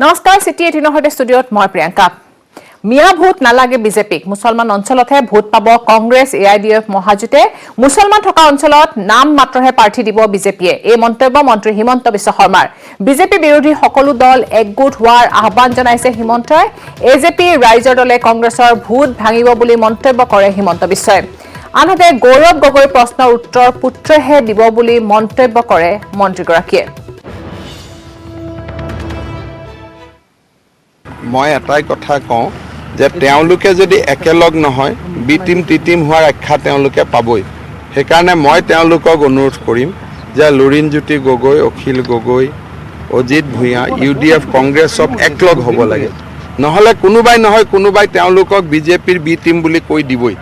নমস্কাৰ সিটি 18 সৈতে ষ্টুডিঅত মই প্ৰিয়ংকা মিয়া ভোট নালাগে বিজেপিক মুছলমান অঞ্চলতহে ভোট পাব কংগ্ৰেছ এআইডিএফ মহাজোঁটে মুছলমান থকা অঞ্চলত নাম মাত্ৰহে প্ৰাৰ্থী দিব বিজেপিয়ে এই মন্তব্য মন্ত্ৰী হিমন্ত বিশ্ব শৰ্মাৰ বিজেপি বিৰোধী সকলো দল একগোট হোৱাৰ আহ্বান জনাইছে হিমন্তই এজেপি ৰাইজৰ দলে কংগ্ৰেছৰ ভোট ভাঙিব বুলি মন্তব্য কৰে হিমন্ত বিশ্বই আনহাতে গৌৰৱ গগৈ প্ৰশ্নৰ উত্তৰ পুত্ৰহে দিব বুলি মন্তব্য কৰে মন্ত্ৰীগৰাকীয়ে মই এটাই কথা কওঁ যে তেওঁলোকে যদি একেলগ নহয় বি টিম টি টিম হোৱাৰ আখ্যা তেওঁলোকে পাবই সেইকাৰণে মই তেওঁলোকক অনুৰোধ কৰিম যে লুৰিণজ্যোতি গগৈ অখিল গগৈ অজিত ভূঞা ইউডিএফ কংগ্ৰেছ সব একলগ হ'ব লাগে নহ'লে কোনোবাই তেওঁলোকক বিজেপিৰ বি টিম বুলি কৈ দিবই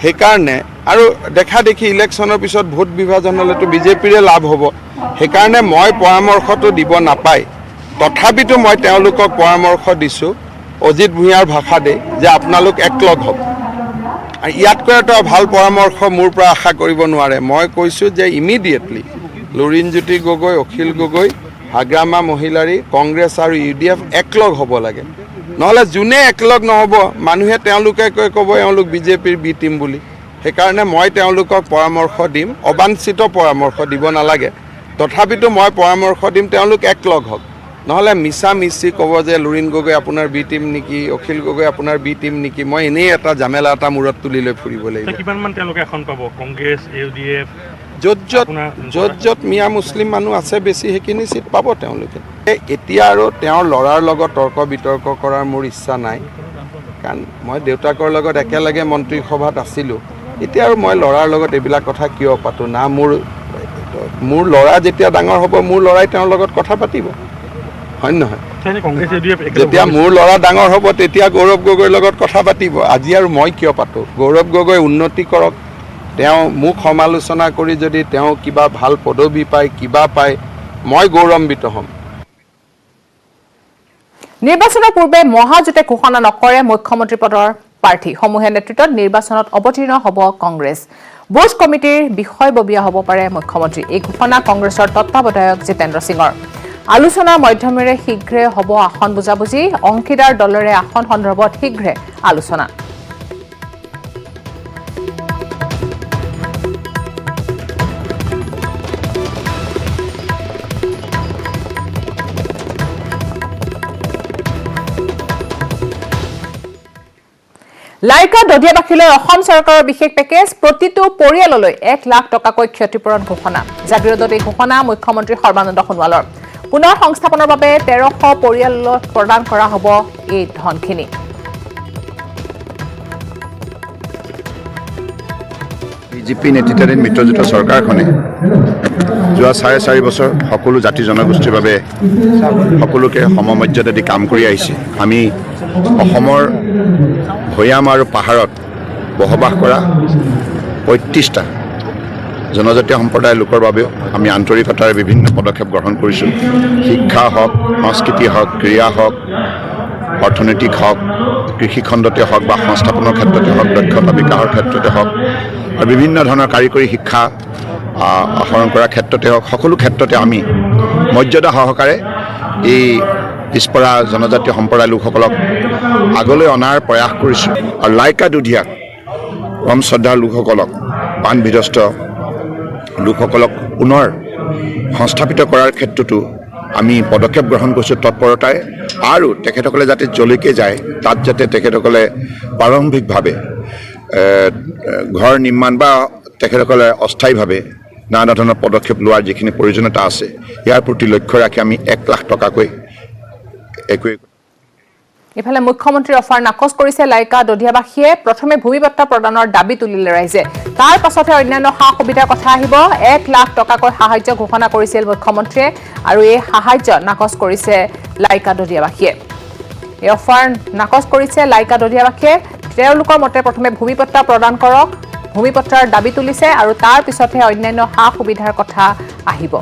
সেইকাৰণে আৰু দেখা দেখি ইলেকশ্যনৰ পিছত ভোট বিভাজন হ'লেতো বিজেপিৰে লাভ হ'ব সেইকাৰণে মই পৰামৰ্শটো দিব নাপায় তথাপিতো মই তেওঁলোকক পৰামৰ্শ দিছোঁ অজিত ভূঞাৰ ভাষা দে যে আপোনালোক একলগ হ'ব ইয়াতকৈ এটা ভাল পৰামৰ্শ মোৰ পৰা আশা কৰিব নোৱাৰে মই কৈছোঁ যে ইমিডিয়েটলি লুৰিণজ্যোতি গগৈ অখিল গগৈ হাগ্ৰামা মহিলাৰী কংগ্ৰেছ আৰু ইউডিএফ একলগ হ'ব লাগে নহ'লে যোনে একলগ নহ'ব মানুহে তেওঁলোকে ক'ব এওঁলোক বিজেপিৰ বি টিম বুলি সেইকাৰণে মই তেওঁলোকক পৰামৰ্শ দিম অবাঞ্ছিত পৰামৰ্শ দিব নালাগে তথাপিতো মই পৰামৰ্শ দিম তেওঁলোক একলগ হওক নহ'লে মিছা মিছি ক'ব যে লুৰিণ গগৈ আপোনাৰ বি টিম নেকি অখিল গগৈ আপোনাৰ বি টিম নেকি মই এনেই এটা জামেলা এটা মূৰত তুলি লৈ ফুৰিব লাগিব কিমানমান তেওঁলোকে এখন পাব কংগ্ৰেছ ইউডিএফ য'ত মিয়া মুছলিম মানুহ আছে বেছি সেইখিনি চিট পাব তেওঁলোকে এতিয়া আৰু তেওঁৰ ল'ৰাৰ লগত তৰ্ক বিতৰ্ক কৰাৰ মোৰ ইচ্ছা নাই কাৰণ মই দেউতাকৰ লগত একেলগে মন্ত্ৰী সভাত আছিলোঁ এতিয়া আৰু মই ল'ৰাৰ লগত এইবিলাক কথা কিয় পাতোঁ না মোৰ ল'ৰা যেতিয়া ডাঙৰ হ'ব মোৰ ল'ৰাই তেওঁৰ লগত কথা পাতিব হয় নহয় যেতিয়া মোৰ ল'ৰা ডাঙৰ হ'ব তেতিয়া গৌৰৱ গগৈৰ লগত কথা পাতিব আজি আৰু মই কিয় পাতোঁ গৌৰৱ গগৈ উন্নতি কৰক তেওঁ মোক সমালোচনা কৰি যদি তেওঁ কিবা ভাল পদবী পায় কিবা পায় মই গৌৰৱান্বিত হ'ম নিৰ্বাচনৰ পূৰ্বে মহাজোঁটে ঘোষণা নকৰে মুখ্যমন্ত্ৰী পদৰ প্ৰাৰ্থী সমূহে নেতৃত্বত নিৰ্বাচনত অৱতীৰ্ণ হ'ব কংগ্ৰেছ বুজ কমিটিৰ বিষয়ববীয়া হ'ব পাৰে মুখ্যমন্ত্ৰী এই ঘোষণা কংগ্ৰেছৰ তত্ত্বাৱধায়ক জিতেন্দ্ৰ সিঙৰ আলোচনাৰ মাধ্যমেৰে শীঘ্ৰে হ'ব আসন বুজাবুজি অংশীদাৰ দলৰে আসন সন্দৰ্ভত শীঘ্ৰে আলোচনা লাইকা দধিয়াবাসীলৈ অসম চৰকাৰৰ বিশেষ পেকেজ প্ৰতিটো পৰিয়াললৈ 1 লাখ টকাকৈ ক্ষতিপূৰণ ঘোষণা জাগিৰোডত এই ঘোষণা মুখ্যমন্ত্ৰী সৰ্বানন্দ সোণোৱালৰ পুনৰ সংস্থাপনৰ বাবে 1300 পৰিয়াললৈ প্ৰদান কৰা হ'ব এই ধনখিনি বিজেপি নেতৃত্বাধীন মিত্ৰজোঁট চৰকাৰখনে যোৱা 4.5 বছৰ সকলো জাতি জনগোষ্ঠীৰ বাবে সকলোকে সমমৰ্যাদা দি কাম কৰি আহিছে আমি অসমৰ ভৈয়াম আৰু পাহাৰত বসবাস কৰা 35টা জনজাতীয় সম্প্ৰদায়ৰ লোকৰ বাবেও আমি আন্তৰিকতাৰে বিভিন্ন পদক্ষেপ গ্ৰহণ কৰিছোঁ শিক্ষা হওক সংস্কৃতি হওক ক্ৰীড়া হওক অৰ্থনৈতিক হওক কৃষি খণ্ডতে হওক বা সংস্থাপনৰ ক্ষেত্ৰতে হওক দক্ষতা বিকাশৰ ক্ষেত্ৰতে হওক আৰু বিভিন্ন ধৰণৰ কাৰিকৰী শিক্ষা আহৰণ কৰাৰ ক্ষেত্ৰতে হওক সকলো ক্ষেত্ৰতে আমি মৰ্যাদা সহকাৰে এই পিছপৰা জনজাতীয় সম্প্ৰদায়ৰ লোকসকলক আগলৈ অনাৰ প্ৰয়াস কৰিছোঁ আৰু লাইকা দুধিয়াক কম শ্ৰদ্ধাৰ লোকসকলক বানবিধ্বস্ত লোকসকলক পুনৰ সংস্থাপিত কৰাৰ ক্ষেত্ৰতো আমি পদক্ষেপ গ্ৰহণ কৰিছোঁ তৎপৰতাৰে আৰু তেখেতসকলে যাতে যলৈকে যায় তাত যাতে তেখেতসকলে প্ৰাৰম্ভিকভাৱে ঘৰ নিৰ্মাণ বা তেখেতসকলে অস্থায়ীভাৱে নানা ধৰণৰ পদক্ষেপ লোৱাৰ যিখিনি প্ৰয়োজনীয়তা আছে ইয়াৰ প্ৰতি লক্ষ্য ৰাখি আমি 1 লাখ টকাকৈ ইফালে মুখ্যমন্ত্ৰীৰ অফাৰ নাকচ কৰিছে লাইকা দধিয়াবাসীয়ে প্ৰথমে ভূমিপট্টা প্ৰদানৰ দাবী তুলিলে ৰাইজে তাৰ পাছতহে অন্যান্য সা সুবিধাৰ কথা আহিব 1 লাখ টকাকৈ সাহায্য ঘোষণা কৰিছিল মুখ্যমন্ত্ৰীয়ে আৰু এই সাহায্য নাকচ কৰিছে লাইকা দধিয়াবাসীয়ে এই অফাৰ নাকচ কৰিছে লাইকা দধিয়াবাসীয়ে তেওঁলোকৰ মতে প্ৰথমে ভূমিপট্টা প্ৰদান কৰক ভূমিপট্টাৰ দাবী তুলিছে আৰু তাৰ পিছতহে অন্যান্য সা সুবিধাৰ কথা আহিব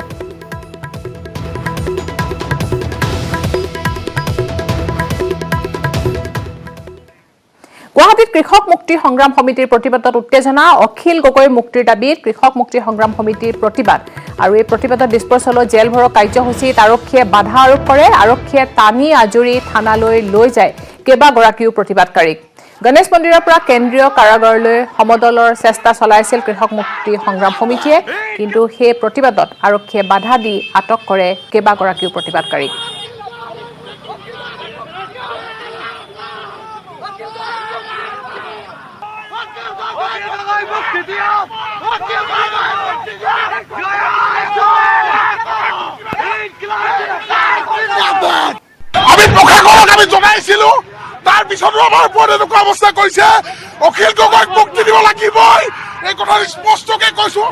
গুৱাহাটী গুৱাহাটীত কৃষক মুক্তি সংগ্ৰাম সমিতিৰ প্ৰতিবাদত উত্তেজনা অখিল গগৈ মুক্তিৰ দাবীত কৃষক মুক্তি সংগ্ৰাম সমিতিৰ প্ৰতিবাদ আৰু এই প্ৰতিবাদত ডিছপ'জেল জেলভৰৰ কাৰ্যসূচীত আৰক্ষীয়ে বাধা আৰোপ কৰে আৰক্ষীয়ে টানি আজৰি থানালৈ লৈ যায় কেইবাগৰাকীও প্ৰতিবাদকাৰীক গণেশ মন্দিৰৰ পৰা কেন্দ্ৰীয় কাৰাগাৰলৈ সমদলৰ চেষ্টা চলাইছিল কৃষক মুক্তি সংগ্ৰাম সমিতিয়ে কিন্তু সেই প্ৰতিবাদত আৰক্ষীয়ে বাধা দি আটক কৰে কেইবাগৰাকীও প্ৰতিবাদকাৰীক আমি প্ৰশাসনক আমি জনাইছিলো তাৰ পিছতো আমাৰ ওপৰত এনেকুৱা অৱস্থা কৰিছে অখিল গগৈক মুক্তি দিব লাগিবই এই কথা স্পষ্টকে কৈছো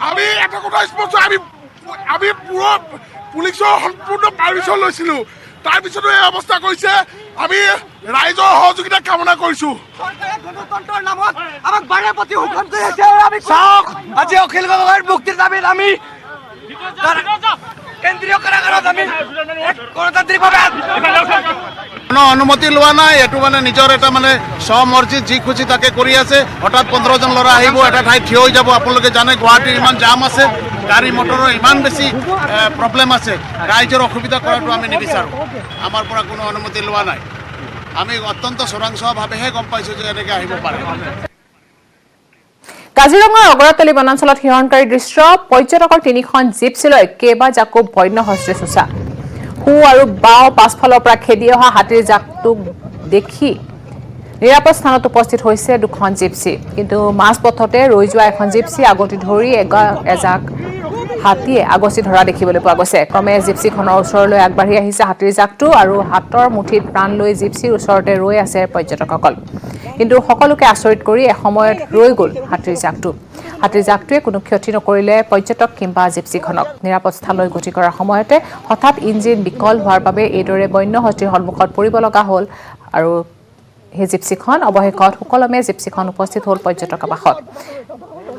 আমি এটা কথা স্পষ্ট আমি পুরো পুলিচৰ সম্পূৰ্ণ পাৰমিশন লৈছিলো তাৰ পিছতো এই অৱস্থা কৰিছে আমি ৰাইজৰ সহযোগিতা কামনা কৰিছো গণতন্ত্ৰৰ নামত আমাক বাৰে প্ৰতি হুকুম কৰি আছে আমি চাওক আজি অখিল গগৈৰ মুক্তিৰ দাবীত আমি কেন্দ্ৰীয় কাৰাগাৰত আমি গণতান্ত্ৰিকভাৱে কোনো অনুমতি লোৱা নাই এটো মানে নিজৰ এটা মানে স্বমৰ্জিত যি খুচি তাকে কৰি আছে হঠাৎ 15 জন ল'ৰা আহিব এটা ঠাই থিয় হৈ যাব আপোনালোকে জানে গুৱাহাটীৰ ইমান জাম আছে গাড়ী মটৰৰ ইমান বেছি প্ৰব্লেম আছে ৰাইজৰ অসুবিধা কৰাটো আমি নিবিচাৰোঁ আমাৰ পৰা কোনো অনুমতি লোৱা নাই আমি অত্যন্ত চোৰাংচোৱাভাৱেহে গম পাইছোঁ যে এনেকৈ আহিব পাৰে কাজিৰঙাৰ অগৰতলী বনাঞ্চলত শিহৰণকাৰী দৃশ্য পৰ্যটকৰ 3খন জিপছিলৈ কেইবাজাকো বন্য হস্তে চোচা সু আৰু বাও পাছফালৰ পৰা খেদি অহা হাতীৰ জাকটোক দেখি নিৰাপদ স্থানত উপস্থিত হৈছে 2খন জিপছি কিন্তু মাজপথতে ৰৈ যোৱা এখন জিপছি আগতি ধৰি এজাক হাতীয়ে আগচি ধৰা দেখিবলৈ পোৱা গৈছে ক্ৰমে জিপছিখনৰ ওচৰলৈ আগবাঢ়ি আহিছে হাতীৰ জাকটো আৰু হাতৰ মুঠিত প্ৰাণ লৈ জিপছিৰ ওচৰতে ৰৈ আছে পৰ্যটকসকল কিন্তু সকলোকে আচৰিত কৰি এসময়ত ৰৈ গ'ল হাতীৰ জাকটোৱে কোনো ক্ষতি নকৰিলে পৰ্যটক কিংবা জিপছিখনক নিৰাপদ স্থানলৈ গতি কৰাৰ সময়তে হঠাৎ ইঞ্জিন বিকল হোৱাৰ বাবে এইদৰে বন্য হস্তীৰ সন্মুখত পৰিব লগা হ'ল আৰু সেই জিপছিখন অৱশেষত সুকলমে জিপছিখন উপস্থিত হ'ল পৰ্যটক আৱাসত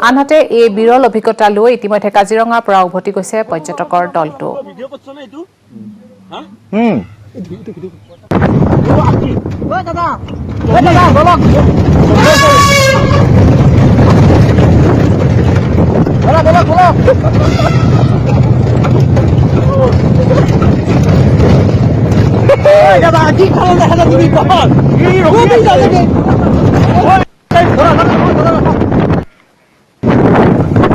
আনহাতে এই বিৰল অভিজ্ঞতা লৈ ইতিমধ্যে কাজিৰঙাৰ পৰা উভতি গৈছে পৰ্যটকৰ দলটো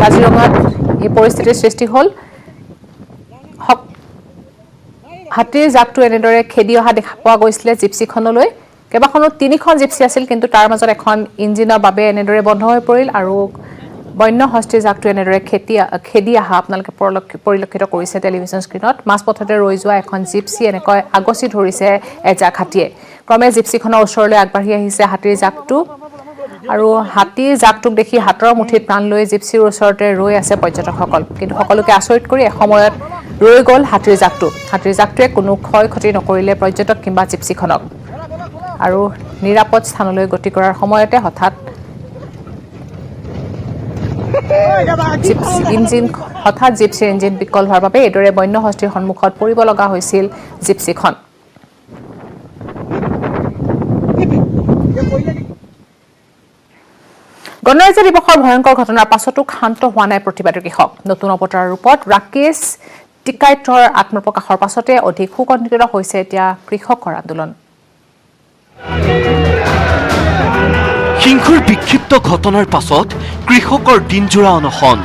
কাজিৰঙাত এই পৰিস্থিতিৰ সৃষ্টি হ'ল হাতীৰ জাকটো এনেদৰে খেদি অহা দেখা পোৱা গৈছিলে জিপছিখনলৈ কেইবাখনো 3খন জিপছি আছিল কিন্তু তাৰ মাজত এখন ইঞ্জিনৰ বাবে এনেদৰে বন্ধ হৈ পৰিল আৰু বন্য হস্তীৰ জাকটো এনেদৰে খেদি অহা আপোনালোকে পৰিলক্ষিত কৰিছে টেলিভিছন স্ক্ৰীণত মাজপথতে ৰৈ যোৱা এখন জিপছি এনেকৈ আগচি ধৰিছে এজাক হাতীয়ে ক্ৰমে জিপছিখনৰ ওচৰলৈ আগবাঢ়ি আহিছে হাতীৰ জাকটো আৰু হাতীৰ জাকটোক দেখি হাতৰ মুঠিত প্ৰাণ লৈ জিপছিৰ ওচৰতে ৰৈ আছে পৰ্যটকসকল কিন্তু সকলোকে আচৰিত কৰি এসময়ত ৰৈ গ'ল হাতীৰ জাকটোৱে কোনো ক্ষয় ক্ষতি নকৰিলে পৰ্যটক কিংবা জিপছিখনক আৰু নিৰাপদ স্থানলৈ গতি কৰাৰ সময়তে হঠাৎ জিপছিৰ ইঞ্জিন বিকল হোৱাৰ বাবে এইদৰে বন্য হস্তীৰ সন্মুখত পৰিব লগা হৈছিল জিপছিখন গণৰাজ্য দিৱসৰ ভয়ংকৰ ঘটনাৰ পাছতো শান্ত হোৱা নাই প্ৰতিবাদী কৃষক নতুন অৱতাৰৰ ৰূপত ৰাকেশ টিকাইটৰ আত্মপ্ৰকাশৰ পাছতে অধিক সুকণ্ঠিত হৈছে এতিয়া কৃষকৰ আন্দোলন সিংহৰ বিক্ষিপ্ত ঘটনাৰ পাছত কৃষকৰ দিনজোৰা অনশন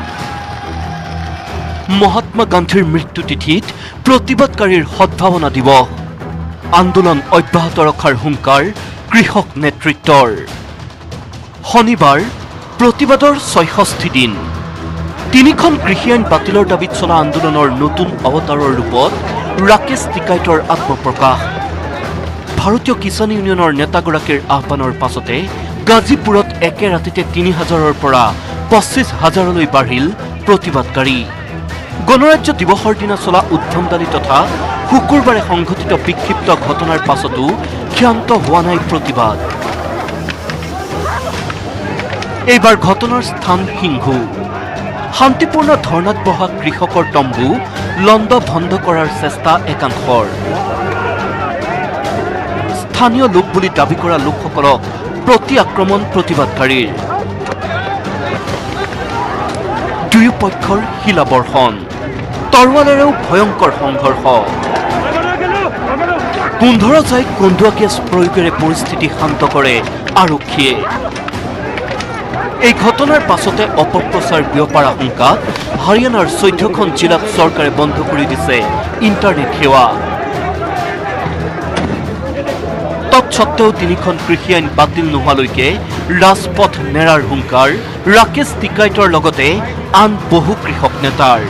মহাত্মা গান্ধীৰ মৃত্যু তিথিত প্ৰতিবাদকাৰীৰ সদ্ভাৱনা দিৱস আন্দোলন অব্যাহত ৰখাৰ হুংকাৰ কৃষক নেতৃত্বৰ শনিবাৰ প্ৰতিবাদৰ ৬৬ দিন 3খন কৃষি আইন বাতিলৰ দাবীত চলা আন্দোলনৰ নতুন অৱতাৰৰ ৰূপত ৰাকেশ টিকাইটৰ আত্মপ্ৰকাশ ভাৰতীয় কিষাণ ইউনিয়নৰ নেতাগৰাকীৰ আহ্বানৰ পাছতে গাজীপুৰত একে ৰাতিতে ৩,০০০ৰ পৰা ২৫,০০০লৈ বাঢ়িল প্ৰতিবাদকাৰী গণৰাজ্য দিৱসৰ দিনা চলা উদ্ভণ্ডালি তথা শুকুৰবাৰে সংঘটিত বিক্ষিপ্ত ঘটনাৰ পাছতো ক্ষান্ত হোৱা নাই প্ৰতিবাদ এইবাৰ ঘটনাৰ স্থান সিংহু শান্তিপূৰ্ণ ধৰ্ণাত বহা কৃষকৰ তম্বু লণ্ড ভণ্ড কৰাৰ চেষ্টা একাংশৰ স্থানীয় লোক বুলি দাবী কৰা লোকসকলক প্ৰতি আক্ৰমণ প্ৰতিবাদকাৰীৰ দুয়ো পক্ষৰ শিলাবৰ্ষণ তৰোৱালেৰেও ভয়ংকৰ সংঘৰ্ষ 15 জাইক কন্দুৱা গেছ প্ৰয়োগেৰে পৰিস্থিতি শান্ত কৰে আৰক্ষীয়ে এই ঘটনাৰ পাছতে অপপ্ৰচাৰ বিয়পাৰ আশংকাত হাৰিয়ানাৰ 14খন জিলাত চৰকাৰে বন্ধ কৰি দিছে ইণ্টাৰনেট সেৱা তৎসত্ত্বেও 3খন কৃষি আইন বাতিল নোহোৱালৈকে ৰাজপথ নেৰাৰ হুংকাৰ ৰাকেশ টিকাইটৰ লগতে আন বহু কৃষক নেতাৰ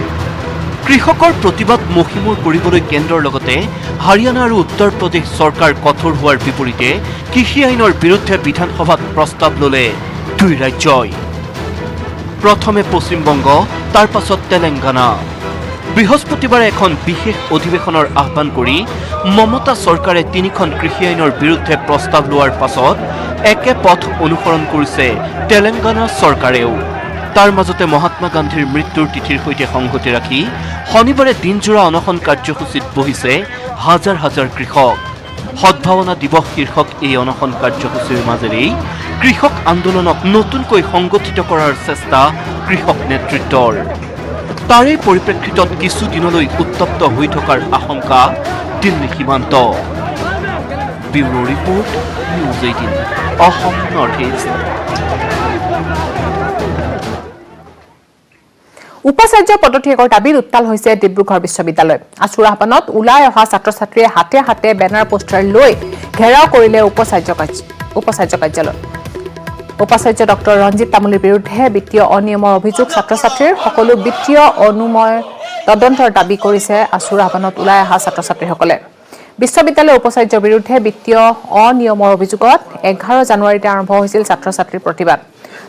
কৃষকৰ প্ৰতিবাদ মহিমূৰ কৰিবলৈ কেন্দ্ৰৰ লগতে হাৰিয়ানা আৰু উত্তৰ প্ৰদেশ চৰকাৰ কঠোৰ হোৱাৰ বিপৰীতে কৃষি আইনৰ বিৰুদ্ধে বিধানসভাত প্ৰস্তাৱ ল'লে দুই ৰাজ্যই প্ৰথমে পশ্চিমবংগ তাৰ পাছত তেলেংগানা বৃহস্পতিবাৰে এখন বিশেষ অধিৱেশনৰ আহ্বান কৰি মমতা চৰকাৰে 3খন কৃষি আইনৰ বিৰুদ্ধে প্ৰস্তাৱ লোৱাৰ পাছত একে পথ অনুসৰণ কৰিছে তেলেংগানা চৰকাৰেও তাৰ মাজতে মহাত্মা গান্ধীৰ মৃত্যুৰ তিথিৰ সৈতে সংগতি ৰাখি শনিবাৰে দিনজোৰা অনশন কাৰ্যসূচীত বহিছে হাজাৰ হাজাৰ কৃষক সদ্ভাৱনা দিৱস শীৰ্ষক এই অনশন কাৰ্যসূচীৰ মাজেৰেই কৃষক আন্দোলনক নতুনকৈ সংগঠিত কৰাৰ চেষ্টা কৃষক নেতৃত্বৰ তাৰে পৰিপ্ৰেক্ষিতত কিছুদিনলৈ উত্তপ্ত হৈ থকাৰ আশংকা দিল্লী সীমান্ত bureau report news 18 Assam north east উপাচাৰ্য পদত্যাগৰ দাবীত উত্তাল হৈছে ডিব্ৰুগড় বিশ্ববিদ্যালয় আছুৰা আহ্বানত ওলাই অহা ছাত্ৰ ছাত্ৰীয়ে হাতে হাতে বেনাৰ পোষ্টাৰ লৈ ঘেৰাও কৰিলে উপাচাৰ্য কাৰ্যালয় উপাচাৰ্য ডক্টৰ ৰঞ্জিত তামুলীৰ বিৰুদ্ধে বিত্তীয় অনিয়মৰ অভিযোগ ছাত্ৰ ছাত্ৰীৰ সকলো বিত্তীয় অনুময় তদন্তৰ দাবী কৰিছে আছুৰা আহ্বানত ওলাই অহা ছাত্ৰ ছাত্ৰীসকলে বিশ্ববিদ্যালয়ৰ উপাচাৰ্যৰ বিৰুদ্ধে বিত্তীয় অনিয়মৰ অভিযোগত 11 জানুৱাৰীতে আৰম্ভ হৈছিল ছাত্ৰ ছাত্ৰীৰ প্ৰতিবাদ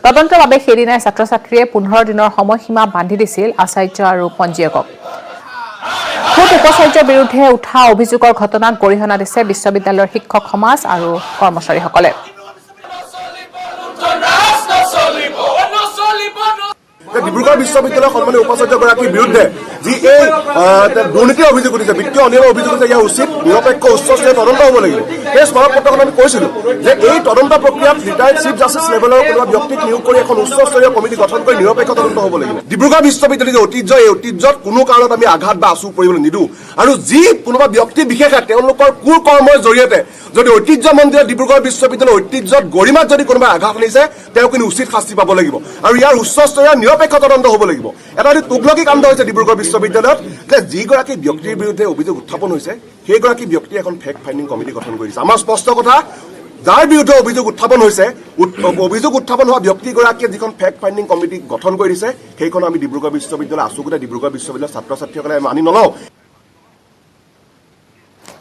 তদন্তৰ বাবে সেইদিনাই ছাত্ৰ ছাত্ৰীয়ে 15 দিনৰ সময়সীমা বান্ধি দিছিল আচাৰ্য আৰু পঞ্জীয়কক খোদ উপাচাৰ্যৰ বিৰুদ্ধে উঠা অভিযোগৰ ঘটনাক গৰিহণা দিছে বিশ্ববিদ্যালয়ৰ শিক্ষক সমাজ আৰু কৰ্মচাৰীসকলে ডিব্ৰুগড় বিশ্ববিদ্যালয়ৰ সন্মানীয় উপাচাৰ্যগৰাকীৰ বিৰুদ্ধে যি এই দুৰ্নীতিৰ অভিযোগ উঠিছে বিত্তীয় অনিয়মৰ অভিযোগ উঠিছে ইয়াৰ উচিত নিৰপেক্ষ উচ্চস্তৰীয় তদন্ত হ'ব লাগিব সেই স্মাৰকপত্ৰখন আমি কৈছিলোঁ যে এই তদন্ত প্ৰক্ৰিয়াত ৰিটায়াৰ্ড চিফ জাষ্টিছ লেভেলৰ কোনোবা ব্যক্তিক নিয়োগ কৰি এখন উচ্চস্তৰীয় কমিটি গঠন কৰি নিৰপেক্ষ তদন্ত হ'ব লাগিব ডিব্ৰুগড় বিশ্ববিদ্যালয়ৰ যে ঐতিহ্য এই ঐতিহ্যত কোনো কাৰণত আমি আঘাত বা আঁচু পৰিবলৈ নিদিওঁ আৰু যি কোনোবা ব্যক্তি বিশেষে তেওঁলোকৰ কুকৰ্মৰ জৰিয়তে যদি ঐতিহ্য মন্দিৰত ডিব্ৰুগড় বিশ্ববিদ্যালয়ৰ ঐতিহ্যত গৰিমাত যদি কোনোবাই আঘাত আনিছে তেওঁ কিন্তু উচিত শাস্তি পাব লাগিব আৰু ইয়াৰ উচ্চস্তৰীয় নিৰপেক্ষ তদন্ত হ'ব লাগিব এটা অতি তুগলকি কাণ্ড হৈছে ডিব্ৰুগড় বিশ্ববিদ্যালয়ত যে যিগৰাকী ব্যক্তিৰ বিৰুদ্ধে অভিযোগ উত্থাপন হৈছে সেইগৰাকী ব্যক্তিয়ে এখন ফেক্ট ফাইণ্ডিং কমিটি গঠন কৰিছে আমাৰ স্পষ্ট কথা যাৰ বিৰুদ্ধে অভিযোগ উত্থাপন হৈছে অভিযোগ উত্থাপন হোৱা ব্যক্তিগৰাকীয়ে যিখন ফেক্ট ফাইণ্ডিং কমিটি গঠন কৰি দিছে সেইখন আমি ডিব্ৰুগড় বিশ্ববিদ্যালয় আছুগোটেই ডিব্ৰুগড় বিশ্ববিদ্যালয়ৰ ছাত্ৰ ছাত্ৰীসকলে মানি নলওঁ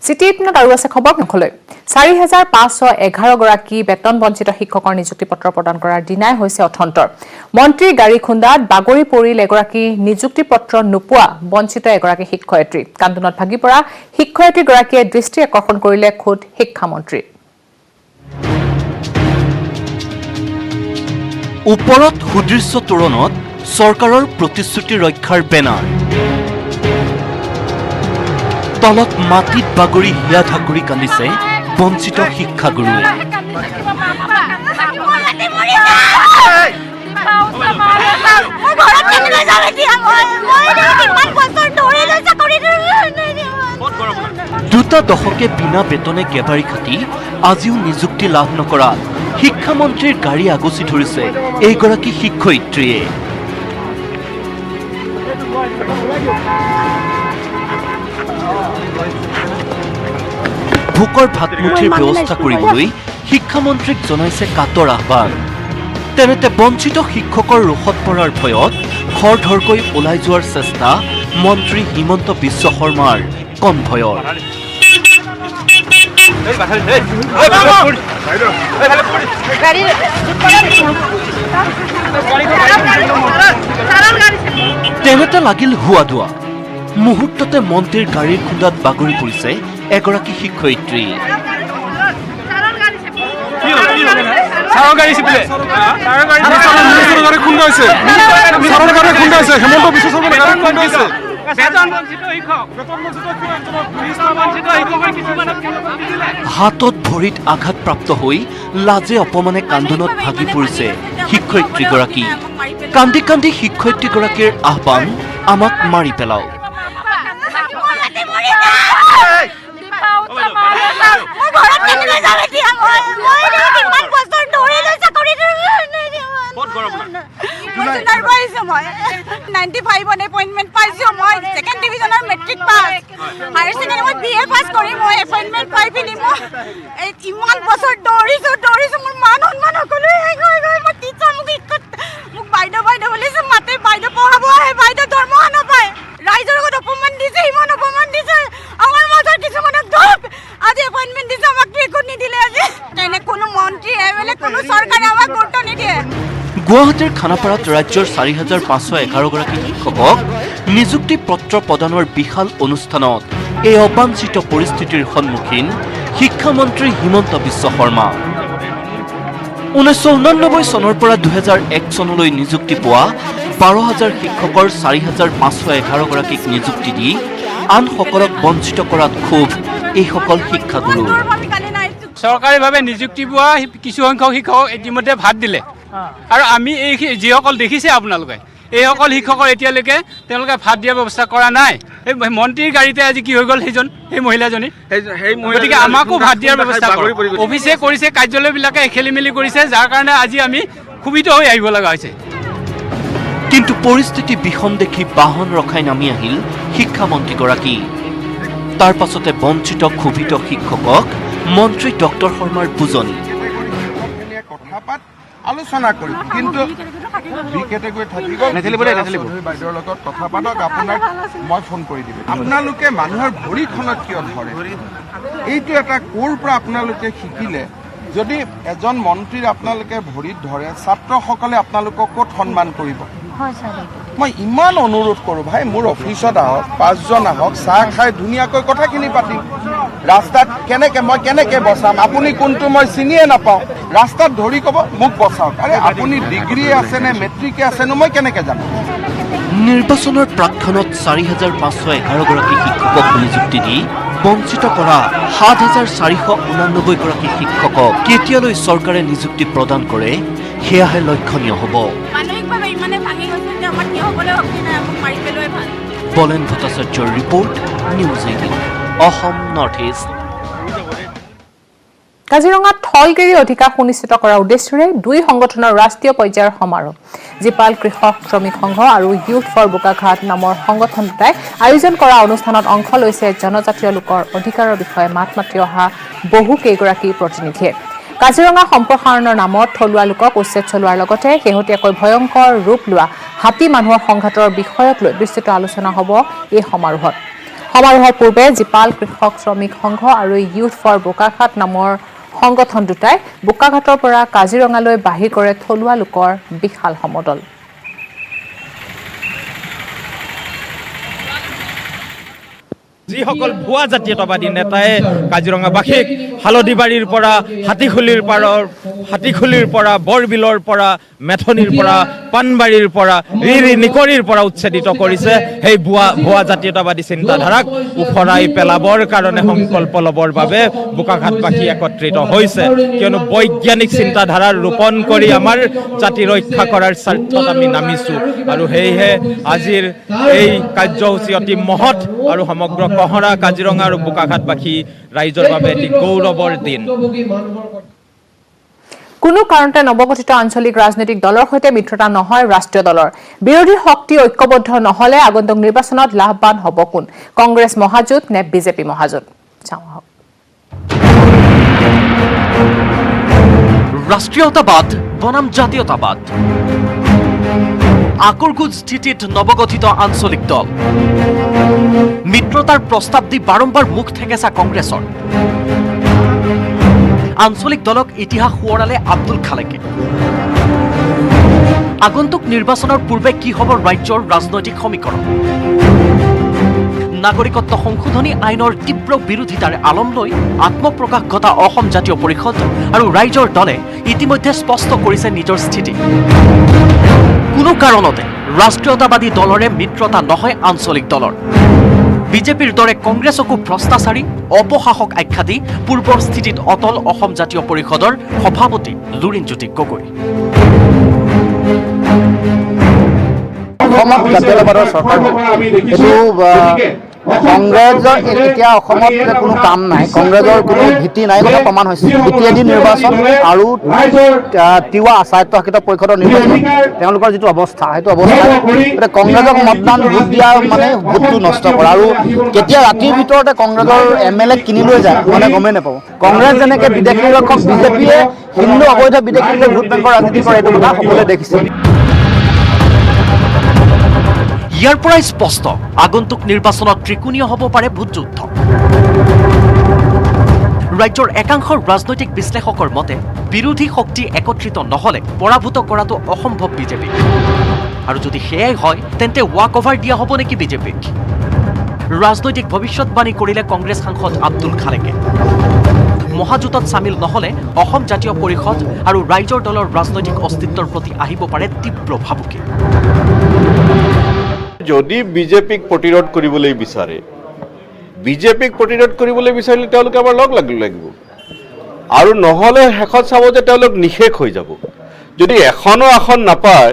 চিটিত আৰু আছে খবৰ মুখলৈ 4511 গৰাকী বেতন বঞ্চিত শিক্ষকৰ নিযুক্তি পত্ৰ প্ৰদান কৰাৰ দিনাই হৈছে অথন্তৰ মন্ত্ৰী গাড়ী খুন্দাত বাগৰি পৰিল এগৰাকী নিযুক্তি পত্ৰ নোপোৱা বঞ্চিত এগৰাকী শিক্ষয়িত্ৰী কান্দোনত ভাগি পৰা শিক্ষয়িত্ৰীগৰাকীয়ে দৃষ্টি আকৰ্ষণ কৰিলে খোদ শিক্ষামন্ত্ৰী ওপৰত সুদৃশ্য তোৰণত চৰকাৰৰ প্ৰতিশ্ৰুতি ৰক্ষাৰ বেনাৰ তলত মাটিত বাগৰি হিয়া ধাকৰি কান্দিছে বঞ্চিত শিক্ষাগুৰুৱে দুটা দশকে বিনা বেতনে কেবাৰী খাটি আজিও নিযুক্তি লাভ নকৰা শিক্ষামন্ত্ৰীৰ গাড়ী আগচি ধৰিছে এইগৰাকী শিক্ষয়িত্ৰীয়ে ভোকৰ ভাতমুঠিৰ ব্যৱস্থা কৰিবলৈ শিক্ষামন্ত্ৰীক জনাইছে কাতৰ আহ্বান তেনেতে বঞ্চিত শিক্ষকৰ ৰোষত পৰাৰ ভয়ত খৰধৰকৈ ওলাই যোৱাৰ চেষ্টা মন্ত্ৰী হিমন্ত বিশ্ব শৰ্মাৰ কনভয়ৰ তেনেতে লাগিল হুৱা ধোৱা মুহূৰ্ততে মন্ত্ৰীৰ গাড়ীৰ খুন্দাত বাগৰি পৰিছে এগৰাকী শিক্ষয়িত্ৰী হাতত ভৰিত আঘাতপ্ৰাপ্ত হৈ লাজে অপমানে কান্দোনত ভাগি পৰিছে শিক্ষয়িত্ৰীগৰাকী। কান্দি কান্দি শিক্ষয়িত্ৰীগৰাকীৰ আহ্বান, আমাক মাৰি পেলাওক। গুৱাহাটীৰ খানাপাৰাত ৰাজ্যৰ 4,511 গৰাকী শিক্ষকক নিযুক্তি পত্ৰ প্ৰদানৰ বিশাল অনুষ্ঠানত এই অবাঞ্ছিত পৰিস্থিতিৰ সন্মুখীন শিক্ষামন্ত্ৰী হিমন্ত বিশ্ব শৰ্মা। 1989 চনৰ পৰা 2001 চনলৈ নিযুক্তি পোৱা 12,000 শিক্ষকৰ 4,511 গৰাকীক নিযুক্তি দি আনসকলক বঞ্চিত কৰাত ক্ষোভ এইসকল শিক্ষাগুৰুৰ। চৰকাৰীভাৱে নিযুক্তি পোৱা কিছুসংখ্যক শিক্ষকক ইতিমধ্যে ভাত দিলে আৰু আমি এই যিসকল দেখিছে আপোনালোকে এইসকল শিক্ষকৰ এতিয়ালৈকে তেওঁলোকে ভাত দিয়াৰ ব্যৱস্থা কৰা নাই। এই মন্ত্ৰীৰ গাড়ীতে আজি কি হৈ গ'ল সেই মহিলাজনী, গতিকে আমাকো ভাত দিয়াৰ ব্যৱস্থা কৰক। অফিচে কৰিছে, কাৰ্যালয়বিলাকে খেলি মেলি কৰিছে, যাৰ কাৰণে আজি আমি ক্ষোভিত হৈ আহিব লগা হৈছে। কিন্তু পৰিস্থিতি বিষম দেখি বাহন ৰখাই নামি আহিল শিক্ষামন্ত্ৰীগৰাকী। তাৰ পাছতে বঞ্চিত ক্ষোভিত শিক্ষকক মন্ত্ৰী ডক্টৰ শৰ্মাৰ বুজনি। আলোচনা কৰিম, কিন্তু বি কেটেগৰী থাকিব বাইদেউৰ লগত কথা পাতক, আপোনাক মই ফোন কৰি দিম। আপোনালোকে মানুহৰ ভৰিখনত কিয় ধৰে? এইটো এটা ক'ৰ পৰা আপোনালোকে শিকিলে? যদি এজন মন্ত্ৰীৰ আপোনালোকে ভৰিত ধৰে, ছাত্ৰসকলে আপোনালোকক ক'ত সন্মান কৰিব? মই ইমান অনুৰোধ কৰোঁ, ভাই মোৰ অফিচত আহক, 5জন আহক, চাহ খাই ধুনীয়াকৈ কথাখিনি পাতিম। ৰাস্তাত মই কেনেকে বচাম? আপুনি কোনটো মই চিনিয়ে নাপাওঁ। ৰাস্তাত ধৰি ক'ব মোক বচাওক। আৰে আপুনি ডিগ্ৰী আছে নে মেট্ৰিকে আছেনো মই কেনেকে জানো? নিৰ্বাচনৰ প্ৰাক্ষণত 4,511 গৰাকী শিক্ষকক নিযুক্তি দি বঞ্চিত কৰা 7,489 গৰাকী শিক্ষকক কেতিয়ালৈ চৰকাৰে নিযুক্তি প্ৰদান কৰে সেয়াহে লক্ষণীয় হ'ব। বলেন ভট্টাচাৰ্যৰ report, news 18 Assam north east. কাজিৰঙাত থলগিৰি অধিকাৰ সুনিশ্চিত কৰাৰ উদ্দেশ্যেৰে 2 সংগঠনৰ ৰাষ্ট্ৰীয় পৰ্যায়ৰ সমাৰোহ জীপাল কৃষক শ্ৰমিক সংঘ আৰু ইউথ ফৰ বোকাঘাট নামৰ সংগঠন দুটাই আয়োজন কৰা অনুষ্ঠানত অংশ লৈছে জনজাতীয় লোকৰ অধিকাৰৰ বিষয়ে মাত মাতি অহা বহু কেইগৰাকী প্ৰতিনিধিয়ে। কাজিৰঙা সম্প্ৰসাৰণৰ নামত থলুৱা লোকক উচ্ছেদ চলোৱাৰ লগতে শেহতীয়াকৈ ভয়ংকৰ ৰূপ লোৱা হাতী মানুহৰ সংঘাতৰ বিষয়ক লৈ বিস্তৃত আলোচনা হ'ব এই সমাৰোহত। সমাৰোহৰ পূৰ্বে জীপাল কৃষক শ্ৰমিক সংঘ আৰু ইউথ ফৰ বোকাঘাট নামৰ সংগঠন দুটাই বোকাঘাটৰ পৰা কাজিৰঙালৈ বাহিৰ কৰে থলুৱা লোকৰ বিশাল সমদল। যিসকল ভুৱা জাতীয়তাবাদী নেতাই কাজিৰঙাবাসীক হালধিবাৰীৰ পৰা হাতীখুলিৰ পৰা বৰবিলৰ পৰা মেথনিৰ পৰা পাণবাৰীৰ পৰা নিকৰিৰ পৰা উচ্ছেদিত কৰিছে। সেই ভুৱা জাতীয়তাবাদী চিন্তাধাৰাক উফৰাই পেলাবৰ কাৰণে সংকল্প ল'বৰ বাবে বোকাঘাটবাসী একত্ৰিত হৈছে, কিয়নো বৈজ্ঞানিক চিন্তাধাৰাৰ ৰোপণ কৰি আমাৰ জাতি ৰক্ষা কৰাৰ স্বাৰ্থত আমি নামিছোঁ। আৰু সেয়েহে আজিৰ এই কাৰ্যসূচী অতি মহৎ আৰু সমগ্ৰ কহৰা কাজিৰঙা আৰু বোকাঘাটবাসী ৰাইজৰ বাবে এটি গৌৰৱৰ দিন। কোনো কাৰণতে নৱগঠিত আঞ্চলিক ৰাজনৈতিক দলৰ সৈতে মিত্ৰতা নহয় ৰাষ্ট্ৰীয় দলৰ। বিৰোধী শক্তি ঐক্যবদ্ধ নহলে আগন্তুক নিৰ্বাচনত লাভৱান হ'ব কোন? কংগ্ৰেছ মহাজোঁট নে বিজেপি মহাজোঁট? ৰাষ্ট্ৰীয়তাবাদ বনাম জাতীয়তাবাদ, আকৰগুজ স্থিতিত নৱগঠিত আঞ্চলিক দল। মিত্ৰতাৰ প্ৰস্তাৱ দি বাৰম্বাৰ মুখ ঠেকেচা কংগ্ৰেছৰ। আঞ্চলিক দলক ইতিহাস সোঁৱৰালে আব্দুল খালেকে। আগন্তুক নিৰ্বাচনৰ পূৰ্বে কি হ'ব ৰাজ্যৰ ৰাজনৈতিক সমীকৰণ? নাগৰিকত্ব সংশোধনী আইনৰ তীব্ৰ বিৰোধিতাৰ আলম লৈ আত্মপ্ৰকাশ ঘটা অসম জাতীয় পৰিষদ আৰু ৰাইজৰ দলে ইতিমধ্যে স্পষ্ট কৰিছে নিজৰ স্থিতি। কোনো কাৰণতে ৰাষ্ট্ৰীয়তাবাদী দলৰে মিত্ৰতা নহয় আঞ্চলিক দলৰ। বিজেপিৰ দৰে কংগ্ৰেছকো ভ্ৰষ্টাচাৰী অপশাসক আখ্যা দি পূৰ্বৰ স্থিতিত অটল অসম জাতীয় পৰিষদৰ সভাপতি লুৰিণজ্যোতি গগৈ। অসমত জাতীয়তাবাদৰ চৰকাৰ এইটো কংগ্ৰেছৰ এতিয়া অসমত কোনো কাম নাই, কংগ্ৰেছৰ কোনো ভীতি নাই কথা প্ৰমাণ হৈছে। বিটিএডি নিৰ্বাচন আৰু তিৱা স্বায়ত্তশাসিত পৰিষদৰ নিৰ্বাচন তেওঁলোকৰ যিটো অৱস্থা সেইটো অৱস্থা এতিয়া কংগ্ৰেছক মতদান ভোট দিয়া মানে ভোটটো নষ্ট কৰা আৰু কেতিয়া ৰাতিৰ ভিতৰতে কংগ্ৰেছৰ MLA কিনি লৈ যায় মানে গমেই নাপাব। কংগ্ৰেছ যেনেকৈ বিদেশী ৰক্ষক বিজেপিয়ে হিন্দু অবৈধ বিদেশীলৈ ভোট বেংকৰ ৰাজনীতি কৰে এইটো কথা সকলোৱে দেখিছে। ইয়াৰ পৰাই স্পষ্ট আগন্তুক নিৰ্বাচনত ত্ৰিকোণীয় হ'ব পাৰে ভোটযুদ্ধ। ৰাজ্যৰ একাংশ ৰাজনৈতিক বিশ্লেষকৰ মতে বিৰোধী শক্তি একত্ৰিত নহ'লে পৰাভূত কৰাটো অসম্ভৱ বিজেপিক। আৰু যদি সেয়াই হয় তেন্তে ৱাক অভাৰ দিয়া হ'ব নেকি বিজেপিক? ৰাজনৈতিক ভৱিষ্যৎবাণী কৰিলে কংগ্ৰেছ সাংসদ আব্দুল খালেকে। মহাজোঁটত চামিল নহ'লে অসম জাতীয় পৰিষদ আৰু ৰাইজৰ দলৰ ৰাজনৈতিক অস্তিত্বৰ প্ৰতি আহিব পাৰে তীব্ৰ ভাবুকি। যদি বিজেপিক প্ৰতিৰোধ কৰিবলৈ বিচাৰে, বিজেপিক প্ৰতিৰোধ কৰিবলৈ বিচাৰিলে তেওঁলোকে আমাৰ লগ লাগিব আৰু নহ'লে শেষত চাব যে তেওঁলোক নিশেষ হৈ যাব। যদি এখনো আসন নাপায়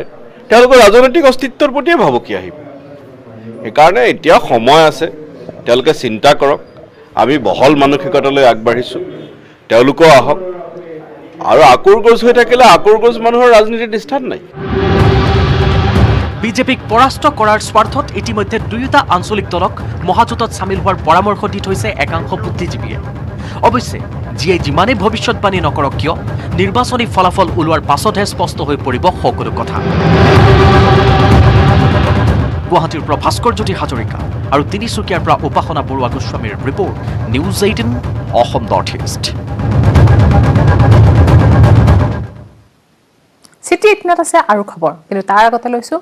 তেওঁলোকৰ ৰাজনৈতিক অস্তিত্বৰ প্ৰতিয়ে ভাবুকি আহিব। সেইকাৰণে এতিয়া সময় আছে, তেওঁলোকে চিন্তা কৰক। আমি বহল মানসিকতালৈ আগবাঢ়িছোঁ, তেওঁলোকেও আহক। আৰু আকুৰ গছ হৈ থাকিলে আকুৰ গছ মানুহৰ ৰাজনীতিত স্থান নাই। বিজেপিক পৰাস্ত কৰাৰ স্বাৰ্থত ইতিমধ্যে দুয়োটা আঞ্চলিক দলক মহাজোঁটত চামিল হোৱাৰ পৰামৰ্শ দি থৈছে একাংশ বুদ্ধিজীৱীয়ে। অৱশ্যে যিয়ে যিমানেই ভৱিষ্যৎবাণী নকৰক কিয় নিৰ্বাচনী ফলাফল ওলোৱাৰ পাছতহে স্পষ্ট হৈ পৰিব সকলো কথা। গুৱাহাটীৰ পৰা ভাস্কৰজ্যোতি হাজৰিকা আৰু তিনিচুকীয়াৰ পৰা উপাসনা বৰুৱা গোস্বামীৰ report, news 18 Assam north east. City 18 আছে আৰু খবৰ, কিন্তু তাৰ আগতে লৈছো